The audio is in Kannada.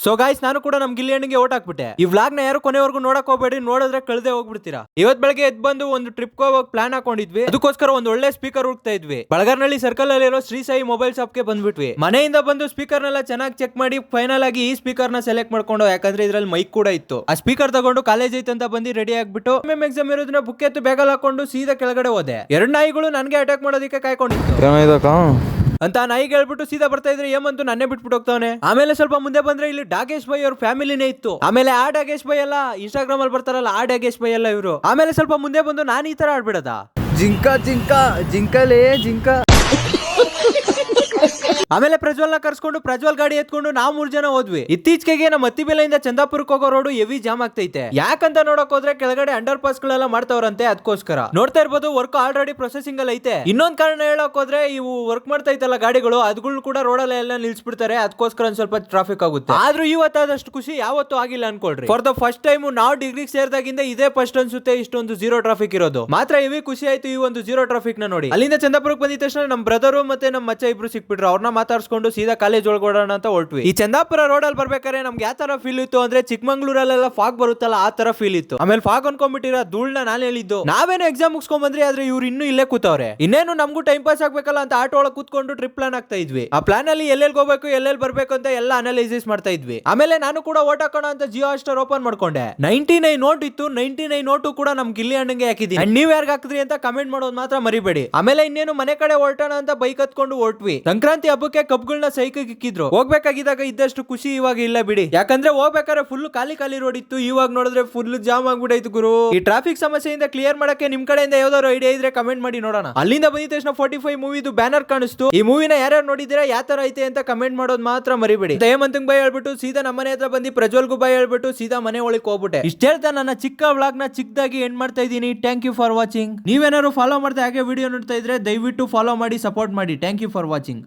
ಸೊ ಗಾಯ್ಸ್, ನಾನು ಕೂಡ ನಮ್ ಗಿಲ್ಲಿ ಅಣ್ಣಗೆ ಓಟ್ ಹಾಕ್ಬಿಟ್ಟೆ. ಈ ವ್ಲಾಗ್ ನ ಯಾರು ಕೊನೆವರೆಗೂ ನೋಡಕ್ ಹೋಗ್ಬೇಡಿ, ನೋಡಿದ್ರೆ ಕಳ್ದೆ ಹೋಗ್ಬಿಡ್ತೀರಾ. ಇವತ್ ಬೆಳಗ್ಗೆ ಎದ್ ಬಂದು ಒಂದು ಟ್ರಿಪ್ ಹೋಗಕ್ ಪ್ಲಾನ್ ಹಾಕೊಂಡಿದ್ವಿ. ಅದಕ್ಕೋಸ್ಕರ ಒಂದು ಒಳ್ಳೆ ಸ್ಪೀಕರ್ ಹುಡುಕ್ತಾ ಇದ್ವಿ. ಬಳಗರ್ನಳ್ಳಿ ಸರ್ಕಲ್ ಅಲ್ಲಿರೋ ಶ್ರೀ ಸಾಯಿ ಮೊಬೈಲ್ ಶಾಪ್ ಗೆ ಬಂದ್ಬಿಟ್ವಿ. ಮನೆಯಿಂದ ಬಂದು ಸ್ಪೀಕರ್ ನೆಲ್ಲ ಚೆನ್ನಾಗಿ ಚೆಕ್ ಮಾಡಿ ಫೈನಲ್ ಆಗಿ ಈ ಸ್ಪೀಕರ್ ನ ಸೆಲೆಕ್ಟ್ ಮಾಡ್ಕೊಂಡು, ಯಾಕಂದ್ರೆ ಇದ್ರಲ್ಲಿ ಮೈಕ್ ಕೂಡ ಇತ್ತು. ಆ ಸ್ಪೀಕರ್ ತಗೊಂಡು ಕಾಲೇಜ್ ಐತೆ ಅಂತ ಬಂದು ರೆಡಿ ಆಗ್ಬಿಟ್ಟು ಎಕ್ಸಾಮ್ ಇರೋದನ್ನ ಬುಕ್ ಎತ್ತು ಬ್ಯಾಗಲ್ಲಿ ಹಾಕೊಂಡು ಸೀದಾ ಕೆಳಗಡೆ ಹೋದೆ. ಎರಡು ನಾಯಿಗಳು ನನ್ಗೆ ಅಟ್ಯಾಕ್ ಮಾಡೋದಕ್ಕೆ ಕಾಯ್ಕೊಂಡಿತ್ತು ಅಂತ ನಾಯಿಗೆ ಹೇಳ್ಬಿಟ್ಟು ಸೀದಾ ಬರ್ತಾ ಇದ್ರೆ ಏಮಂತೂ ನನ್ನೇ ಬಿಟ್ಬಿಟ್ಟು ಹೋಗ್ತಾವನೆ. ಆಮೇಲೆ ಸ್ವಲ್ಪ ಮುಂದೆ ಬಂದ್ರೆ ಇಲ್ಲಿ ಡಾಗೇಶ್ ಬೈ ಅವ್ರ ಫ್ಯಾಮಿಲಿನೇ ಇತ್ತು. ಆಮೇಲೆ ಆ ಡಾಗೇಶ್ ಬೈ ಎಲ್ಲ ಇನ್ಸ್ಟಾಗ್ರಾಮ್ ಅಲ್ಲಿ ಬರ್ತಾರಲ್ಲ, ಆ ಡಾಗೇಶ್ ಬೈ ಎಲ್ಲ ಇವರು. ಆಮೇಲೆ ಸ್ವಲ್ಪ ಮುಂದೆ ಬಂದು ನಾನು ಈ ತರ ಆಡ್ಬಿಡದ ಜಿಂಕಲೇ ಜಿಂಕ. ಆಮೇಲೆ ಪ್ರಜ್ವಲ್ ನ ಕರ್ಸ್ಕೊಂಡು ಪ್ರಜ್ವಲ್ ಗಾಡಿ ಎತ್ಕೊಂಡು ನಾವು 3 ಜನ ಹೋದ್ವಿ. ಇತ್ತೀಚೆಗೆ ನಮ್ಮ ಮತ್ತಿಬೆಲೆಯಿಂದ ಚಂದಾಪುರಕ್ಕೆ ಹೋಗೋ ರೋಡ್ ಹೆವಿ ಜಾಮ್ ಆಗ್ತೈತೆ. ಯಾಕಂತ ನೋಡಕ್ ಹೋದ್ರೆ ಕೆಳಗಡೆ ಅಂಡರ್ ಪಾಸ್ ಗಳೆಲ್ಲ ಮಾಡ್ತಾವ್ರಂತೆ, ಅದಕ್ಕೋಸ್ಕರ ನೋಡ್ತಾ ಇರ್ಬೋದು. ವರ್ಕ್ ಆಲ್ರೆಡಿ ಪ್ರೊಸೆಸಿಂಗ್ ಅಲ್ಲಿ ಐತೆ. ಇನ್ನೊಂದ್ ಕಾರಣ ಹೇಳಕ್ ಹೋದ್ರೆ ಇವು ವರ್ಕ್ ಮಾಡ್ತಾ ಇತ್ತಲ್ಲ ಗಾಡಿಗಳು, ಅದ್ಗಳು ಕೂಡ ರೋಡ್ ಎಲ್ಲ ನಿಲ್ಸ್ಬಿಡ್ತಾರೆ. ಅದಕ್ಕೋಸ್ಕರ ಒಂದ್ ಸ್ವಲ್ಪ ಟ್ರಾಫಿಕ್ ಆಗುತ್ತೆ. ಆದ್ರೂ ಇವತ್ತಾದಷ್ಟು ಖುಷಿ ಯಾವತ್ತೂ ಆಗಿಲ್ಲ ಅನ್ಕೊಳ್ರಿ. ಫಾರ್ ದ ಫಸ್ಟ್ ಟೈಮ್ ನಾವು ಡಿಗ್ರಿಗೆ ಸೇರಿದಾಗಿಂದ ಇದೇ ಫಸ್ಟ್ ಅನ್ಸುತ್ತೆ ಇಷ್ಟೊಂದು ಜೀರೋ ಟ್ರಾಫಿಕ್ ಇರೋದು. ಮಾತ್ರ ಹೆವಿ ಖುಷಿ ಆಯ್ತು ಈ ಒಂದು ಜೀರೋ ಟ್ರಾಫಿಕ್ ನ ನೋಡಿ. ಅಲ್ಲಿಂದ ಚಂದಾಪುರಕ್ಕೆ ಬಂದಿದ ತಕ್ಷಣ ನಮ್ ಬ್ರದರು ಮತ್ತೆ ನಮ್ಮ ಮಚ್ಚ ಇಬ್ರು ಸಿಕ್ಬಿಟ್ರು. ಅವ್ರನ್ನ ಮಾತಾಡ್ಸ್ಕೊಂಡು ಸೀದಾ ಕಾಲೇಜ್ ಒಳಗೋಡೋಣ ಅಂತ ಹೊರಟ್ವಿ. ಈ ಚಂದಾಪುರ ರೋಡ್ ಅಲ್ಲಿ ಬರ್ಬೇಕಾದ್ರೆ ನಮ್ಗೆ ಯಾವ ತರ ಫೀಲ್ ಇತ್ತು ಅಂದ್ರೆ, ಚಿಕ್ಕಮಂಗ್ಳೂರಲ್ಲೆಲ್ಲ ಫಾಗ್ ಬರುತ್ತಲ್ಲ ಆ ತರ ಫೀಲ್ ಇತ್ತು. ಆಮೇಲೆ ಫಾಗ್ ಅನ್ಕೊಂಡ್ಬಿಟ್ಟಿರೋ ಧೂಳ್ನ ನಾನು ಹೇಳಿದ್ದು. ನಾವೇನೋ ಎಕ್ಸಾಮ್ ಮುಗಿಸ್ಕೊಂಡ್ ಬಂದ್ರಿ, ಆದ್ರೆ ಇವ್ರು ಇನ್ನೂ ಇಲ್ಲೇ ಕೂತವ್ರೆ. ಇನ್ನೇನು ನಮಗೂ ಟೈಮ್ ಪಾಸ್ ಆಗ್ಬೇಕಲ್ಲ ಅಂತ ಆಟೋ ಒಳಗೆ ಕೂತ್ಕೊಂಡು ಟ್ರಿಪ್ ಪ್ಲಾನ್ ಆಗ್ತಾ ಇದ್ವಿ. ಆ ಪ್ಲಾನ್ ಅಲ್ಲಿ ಎಲ್ಲೆಲ್ಲಿ ಹೋಗ್ಬೇಕು ಎಲ್ಲೆಲ್ಲಿ ಬರ್ಬೇಕು ಅಂತ ಎಲ್ಲ ಅನಾಲಿಸಿಸ್ ಮಾಡ್ತಾ ಇದ್ವಿ. ಆಮೇಲೆ ನಾನು ಕೂಡ ಓಟ್ ಹಾಕೋಣ ಅಂತ ಜಿಯೋ ಹಾಟ್‌ಸ್ಟಾರ್ ಓಪನ್ ಮಾಡ್ಕೊಂಡೆ. 99 ನೋಟ್ ಇತ್ತು. 99 ನೋಟು ಕೂಡ ನಮ್ ಗಿಲ್ಲಿ ಅಣ್ಣಂಗೆ ಹಾಕಿದೀನಿ. ನೀವ್ ಯಾರ್ಗ ಹಾಕಿದ್ರಿ ಅಂತ ಕಮೆಂಟ್ ಮಾಡೋದು ಮಾತ್ರ ಮರಿಬೇಡಿ. ಆಮೇಲೆ ಇನ್ನೇನು ಮನೆ ಕಡೆ ಹೊರಟೋಣ ಅಂತ ಬೈಕ್ ಹತ್ಕೊಂಡು ಹೊರಟ್ವಿ. ಸಂಕ್ರಾಂತಿ ಹಬ್ಬಕ್ಕೆ ಕಬ್ಗಳನ್ನ ಸೈಕಿಗೆ ಇಕ್ಕಿದ್ರು. ಹೋಗ್ಬೇಕಾಗಿದ್ದಾಗ ಇದ್ದಷ್ಟು ಖುಷಿ ಇವಾಗ ಇಲ್ಲ ಬಿಡಿ. ಯಾಕಂದ್ರೆ ಹೋಗ್ಬೇಕಾದ್ರೆ ಫುಲ್ ಖಾಲಿ ರೋಡ್ ಇತ್ತು. ಇವಾಗ ನೋಡಿದ್ರೆ ಫುಲ್ ಜಾಮ್ ಆಗ್ಬಿಟ್ಟೈತು ಗುರು. ಈ ಟ್ರಾಫಿಕ್ ಸಮಸ್ಯೆಯಿಂದ ಕ್ಲಿಯರ್ ಮಾಡಕ್ಕೆ ನಿಮ್ ಕಡೆಯಿಂದ ಯಾವ್ದಾದ್ರು ಐಡಿಯಾ ಇದ್ರೆ ಕಮೆಂಟ್ ಮಾಡಿ ನೋಡೋಣ. ಅಲ್ಲಿಂದ ಬಂದಿದ ತಕ್ಷಣ 45 ಮೂವಿದು ಬ್ಯಾನರ್ ಕಾಣಿಸ್ತು. ಈ ಮೂವಿನ ಯಾರ್ಯಾರು ನೋಡಿದಿರಾ, ಯಾವ ತರ ಐತೆ ಅಂತ ಕಮೆಂಟ್ ಮಾಡೋದು ಮಾತ್ರ ಮರಿಬೇಡಿ. ಹೇಮಂತಂಗ್ ಬೈ ಹೇಳ್ಬಿಟ್ಟು ಸೀದಾ ನಮ್ಮನೆ ಹತ್ರ ಬಂದು ಪ್ರಜ್ವಲ್ಗೂ ಬೈ ಹೇಳ್ಬಿಟ್ಟು ಸೀದಾ ಮನೆ ಒಳಗೆ ಹೋಗ್ಬಿಟ್ಟೆ. ಇಷ್ಟ ಹೇಳ್ತಾ ನನ್ನ ಚಿಕ್ಕ ವ್ಲಾಗ್ ನ ಚಿಕ್ಕದಾಗಿ ಎಂಡ್ ಮಾಡ್ತಾ ಇದ್ದೀನಿ. Thank you for watching. ನೀವೇನಾದ್ರು ಫಾಲೋ ಮಾಡ್ತಾ ಹಾಗೆ ವಿಡಿಯೋ ನೋಡ್ತಾ ಇದ್ರೆ ದಯವಿಟ್ಟು ಫಾಲೋ ಮಾಡಿ, ಸಪೋರ್ಟ್ ಮಾಡಿ. Thank you for watching.